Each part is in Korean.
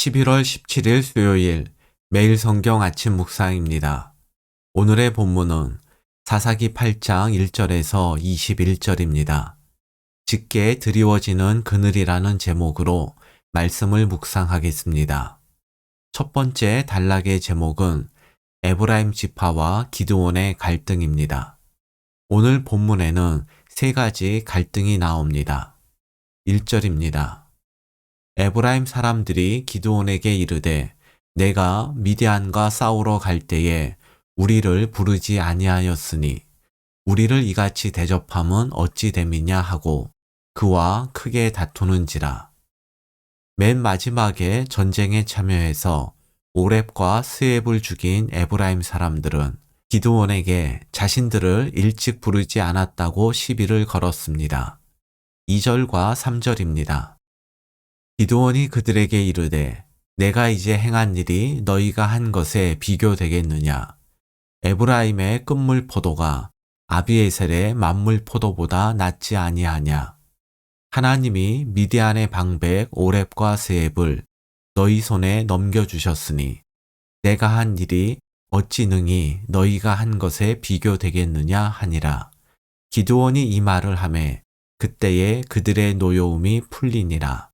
11월 17일 수요일 매일 성경 아침 묵상입니다. 오늘의 본문은 사사기 8장 1절에서 21절입니다. 직계에 드리워지는 그늘이라는 제목으로 말씀을 묵상하겠습니다. 첫 번째 단락의 제목은 에브라임 지파와 기드온의 갈등입니다. 오늘 본문에는 세 가지 갈등이 나옵니다. 1절입니다. 에브라임 사람들이 기드온에게 이르되 내가 미디안과 싸우러 갈 때에 우리를 부르지 아니하였으니 우리를 이같이 대접함은 어찌 됨이냐 하고 그와 크게 다투는지라. 맨 마지막에 전쟁에 참여해서 오렙과 스웹을 죽인 에브라임 사람들은 기드온에게 자신들을 일찍 부르지 않았다고 시비를 걸었습니다. 2절과 3절입니다. 기드온이 그들에게 이르되 내가 이제 행한 일이 너희가 한 것에 비교되겠느냐. 에브라임의 끝물 포도가 아비에셀의 만물 포도보다 낫지 아니하냐. 하나님이 미디안의 방백 오렙과 스웹을 너희 손에 넘겨주셨으니 내가 한 일이 어찌 능히 너희가 한 것에 비교되겠느냐 하니라. 기드온이 이 말을 하매 그때에 그들의 노여움이 풀리니라.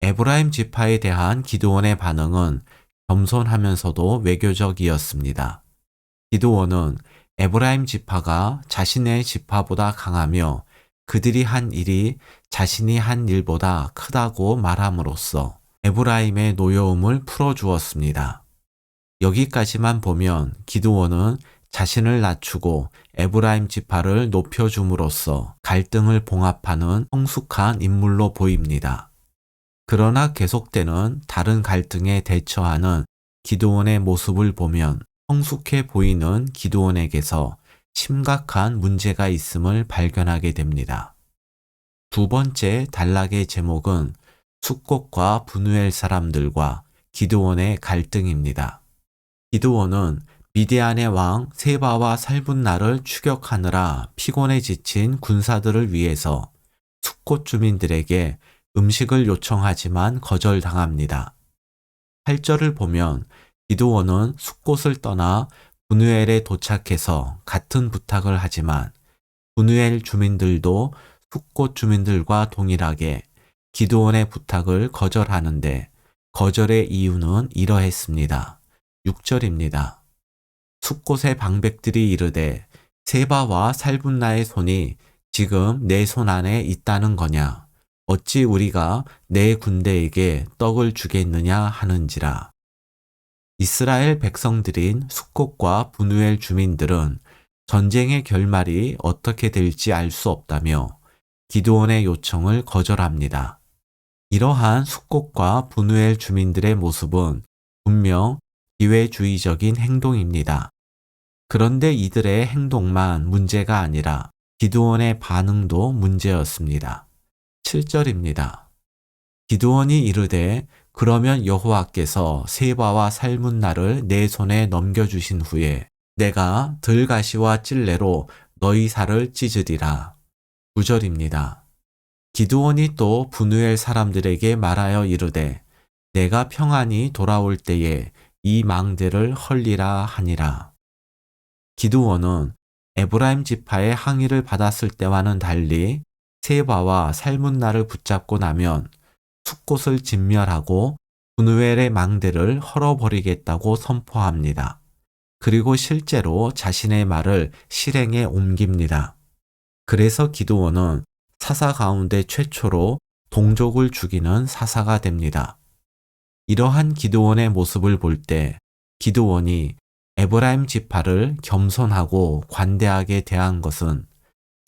에브라임 지파에 대한 기드온의 반응은 겸손하면서도 외교적이었습니다. 기드온은 에브라임 지파가 자신의 지파보다 강하며 그들이 한 일이 자신이 한 일보다 크다고 말함으로써 에브라임의 노여움을 풀어주었습니다. 여기까지만 보면 기드온은 자신을 낮추고 에브라임 지파를 높여줌으로써 갈등을 봉합하는 성숙한 인물로 보입니다. 그러나 계속되는 다른 갈등에 대처하는 기드온의 모습을 보면 성숙해 보이는 기드온에게서 심각한 문제가 있음을 발견하게 됩니다. 두 번째 단락의 제목은 숫곳과 브누엘 사람들과 기드온의 갈등입니다. 기드온은 미디안의 왕 세바와 살분나를 추격하느라 피곤에 지친 군사들을 위해서 숫곳 주민들에게 음식을 요청하지만 거절당합니다. 8절을 보면 기드온은 숫곳을 떠나 브누엘에 도착해서 같은 부탁을 하지만 브누엘 주민들도 숫곳 주민들과 동일하게 기드온의 부탁을 거절하는데 거절의 이유는 이러했습니다. 6절입니다. 숫곳의 방백들이 이르되 세바와 살분나의 손이 지금 내 손 안에 있다는 거냐. 어찌 우리가 내 군대에게 떡을 주겠느냐 하는지라. 이스라엘 백성들인 숫곳과 브누엘 주민들은 전쟁의 결말이 어떻게 될지 알 수 없다며 기드온의 요청을 거절합니다. 이러한 숫곳과 브누엘 주민들의 모습은 분명 기회주의적인 행동입니다. 그런데 이들의 행동만 문제가 아니라 기드온의 반응도 문제였습니다. 7절입니다. 기드온이 이르되 그러면 여호와께서 세바와 살문나를 내 손에 넘겨주신 후에 내가 들가시와 찔레로 너희 살을 찢으리라. 9절입니다. 기드온이 또 브누엘 사람들에게 말하여 이르되 내가 평안히 돌아올 때에 이 망대를 헐리라 하니라. 기드온은 에브라임 지파의 항의를 받았을 때와는 달리 세바와 살문나를 붙잡고 나면 숫곳을 진멸하고 브누엘의 망대를 헐어버리겠다고 선포합니다. 그리고 실제로 자신의 말을 실행에 옮깁니다. 그래서 기드온은 사사 가운데 최초로 동족을 죽이는 사사가 됩니다. 이러한 기드온의 모습을 볼 때 기드온이 에브라임 지파를 겸손하고 관대하게 대한 것은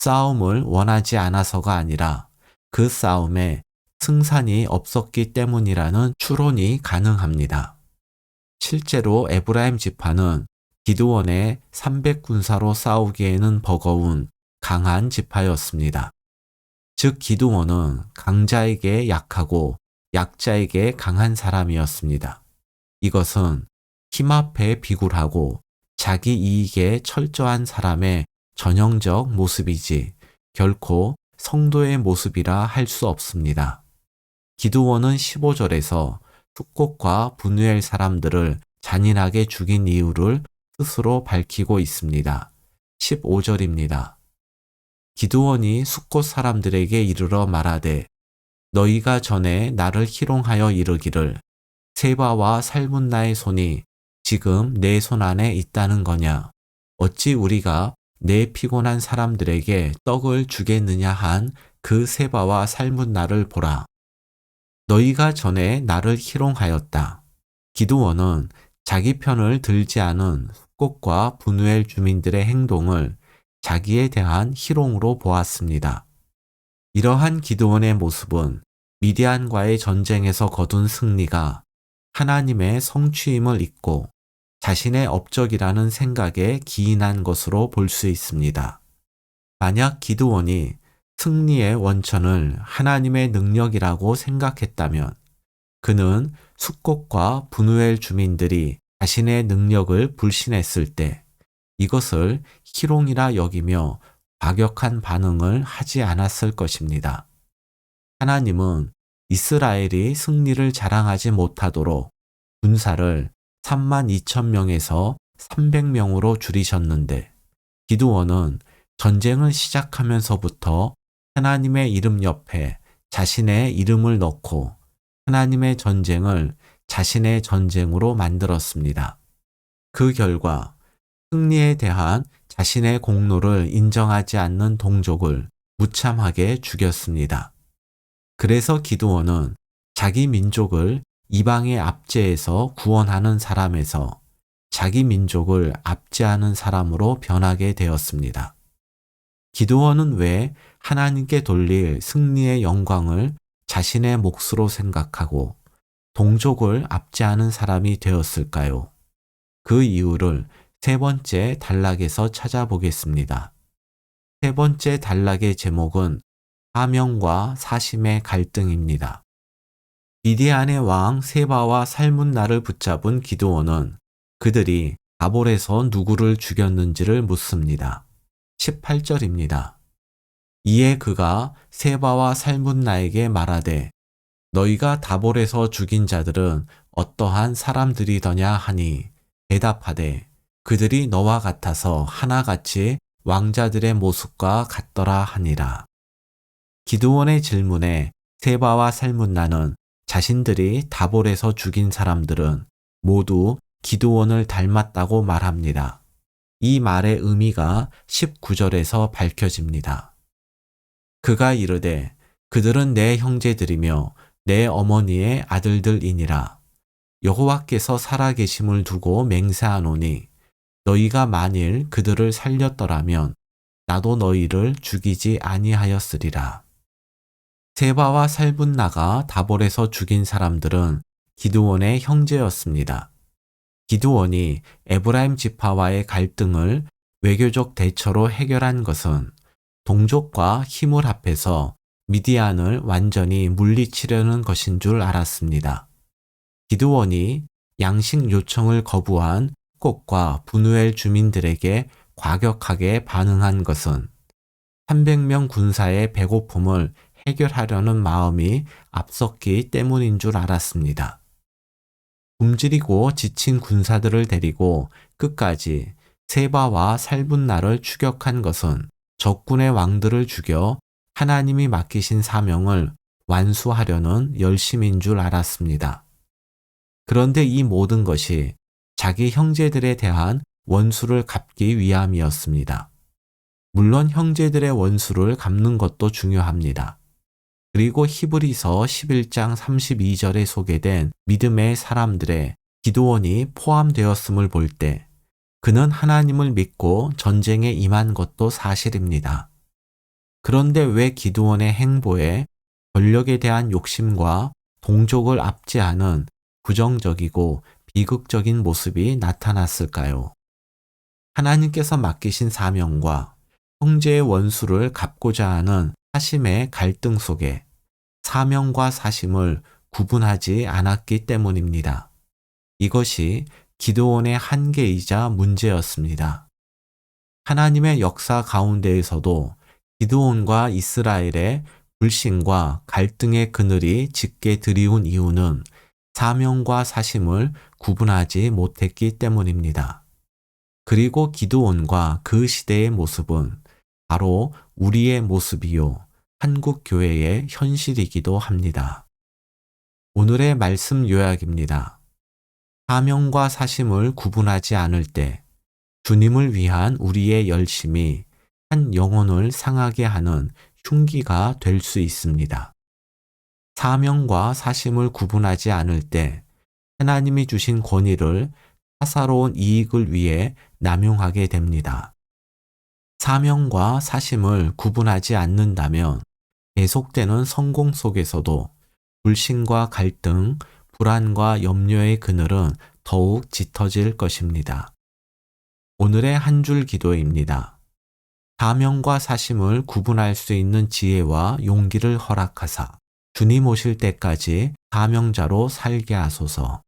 싸움을 원하지 않아서가 아니라 그 싸움에 승산이 없었기 때문이라는 추론이 가능합니다. 실제로 에브라임 지파는 기드온의 300군사로 싸우기에는 버거운 강한 지파였습니다. 즉 기드온은 강자에게 약하고 약자에게 강한 사람이었습니다. 이것은 힘 앞에 비굴하고 자기 이익에 철저한 사람의 전형적 모습이지 결코 성도의 모습이라 할 수 없습니다. 기드온은 15절에서 숫곳과 분우엘 사람들을 잔인하게 죽인 이유를 스스로 밝히고 있습니다. 15절입니다. 기드온이 숫곳 사람들에게 이르러 말하되 너희가 전에 나를 희롱하여 이르기를 세바와 살문나의 손이 지금 내 손 안에 있다는 거냐? 어찌 우리가 내 피곤한 사람들에게 떡을 주겠느냐 한 그 세바와 살문나를 보라. 너희가 전에 나를 희롱하였다. 기드온은 자기 편을 들지 않은 숫곳과 분우엘 주민들의 행동을 자기에 대한 희롱으로 보았습니다. 이러한 기드온의 모습은 미디안과의 전쟁에서 거둔 승리가 하나님의 성취임을 잊고 자신의 업적이라는 생각에 기인한 것으로 볼 수 있습니다. 만약 기드온이 승리의 원천을 하나님의 능력이라고 생각했다면 그는 숫곳과 분우엘 주민들이 자신의 능력을 불신했을 때 이것을 희롱이라 여기며 과격한 반응을 하지 않았을 것입니다. 하나님은 이스라엘이 승리를 자랑하지 못하도록 군사를 32,000명에서 300명으로 줄이셨는데 기드온은 전쟁을 시작하면서부터 하나님의 이름 옆에 자신의 이름을 넣고 하나님의 전쟁을 자신의 전쟁으로 만들었습니다. 그 결과 승리에 대한 자신의 공로를 인정하지 않는 동족을 무참하게 죽였습니다. 그래서 기드온은 자기 민족을 이방의 압제에서 구원하는 사람에서 자기 민족을 압제하는 사람으로 변하게 되었습니다. 기드온은 왜 하나님께 돌릴 승리의 영광을 자신의 몫으로 생각하고 동족을 압제하는 사람이 되었을까요? 그 이유를 세 번째 단락에서 찾아보겠습니다. 세 번째 단락의 제목은 사명과 사심의 갈등입니다. 미디안의 왕 세바와 살문나를 붙잡은 기드온은 그들이 다볼에서 누구를 죽였는지를 묻습니다. 18절입니다. 이에 그가 세바와 살문나에게 말하되 너희가 다볼에서 죽인 자들은 어떠한 사람들이더냐 하니 대답하되 그들이 너와 같아서 하나같이 왕자들의 모습과 같더라 하니라. 기드온의 질문에 세바와 살문나는 자신들이 다볼에서 죽인 사람들은 모두 기드온을 닮았다고 말합니다. 이 말의 의미가 19절에서 밝혀집니다. 그가 이르되 그들은 내 형제들이며 내 어머니의 아들들이니라. 여호와께서 살아계심을 두고 맹세하노니 너희가 만일 그들을 살렸더라면 나도 너희를 죽이지 아니하였으리라. 세바와 살문나가 다볼에서 죽인 사람들은 기드온의 형제였습니다. 기드온이 에브라임 지파와의 갈등을 외교적 대처로 해결한 것은 동족과 힘을 합해서 미디안을 완전히 물리치려는 것인 줄 알았습니다. 기드온이 양식 요청을 거부한 숫곳과 분우엘 주민들에게 과격하게 반응한 것은 300명 군사의 배고픔을 해결하려는 마음이 앞섰기 때문인 줄 알았습니다. 굶주리고 지친 군사들을 데리고 끝까지 세바와 살문나를 추격한 것은 적군의 왕들을 죽여 하나님이 맡기신 사명을 완수하려는 열심인 줄 알았습니다. 그런데 이 모든 것이 자기 형제들에 대한 원수를 갚기 위함이었습니다. 물론 형제들의 원수를 갚는 것도 중요합니다. 그리고 히브리서 11장 32절에 소개된 믿음의 사람들의 기드온이 포함되었음을 볼 때 그는 하나님을 믿고 전쟁에 임한 것도 사실입니다. 그런데 왜 기드온의 행보에 권력에 대한 욕심과 동족을 압제하는 부정적이고 비극적인 모습이 나타났을까요? 하나님께서 맡기신 사명과 형제의 원수를 갚고자 하는 사심의 갈등 속에 사명과 사심을 구분하지 않았기 때문입니다. 이것이 기드온의 한계이자 문제였습니다. 하나님의 역사 가운데에서도 기드온과 이스라엘의 불신과 갈등의 그늘이 짙게 드리운 이유는 사명과 사심을 구분하지 못했기 때문입니다. 그리고 기드온과 그 시대의 모습은 바로 우리의 모습이요, 한국 교회의 현실이기도 합니다. 오늘의 말씀 요약입니다. 사명과 사심을 구분하지 않을 때 주님을 위한 우리의 열심이 한 영혼을 상하게 하는 흉기가 될 수 있습니다. 사명과 사심을 구분하지 않을 때 하나님이 주신 권위를 사사로운 이익을 위해 남용하게 됩니다. 사명과 사심을 구분하지 않는다면 계속되는 성공 속에서도 불신과 갈등, 불안과 염려의 그늘은 더욱 짙어질 것입니다. 오늘의 한 줄 기도입니다. 사명과 사심을 구분할 수 있는 지혜와 용기를 허락하사 주님 오실 때까지 사명자로 살게 하소서.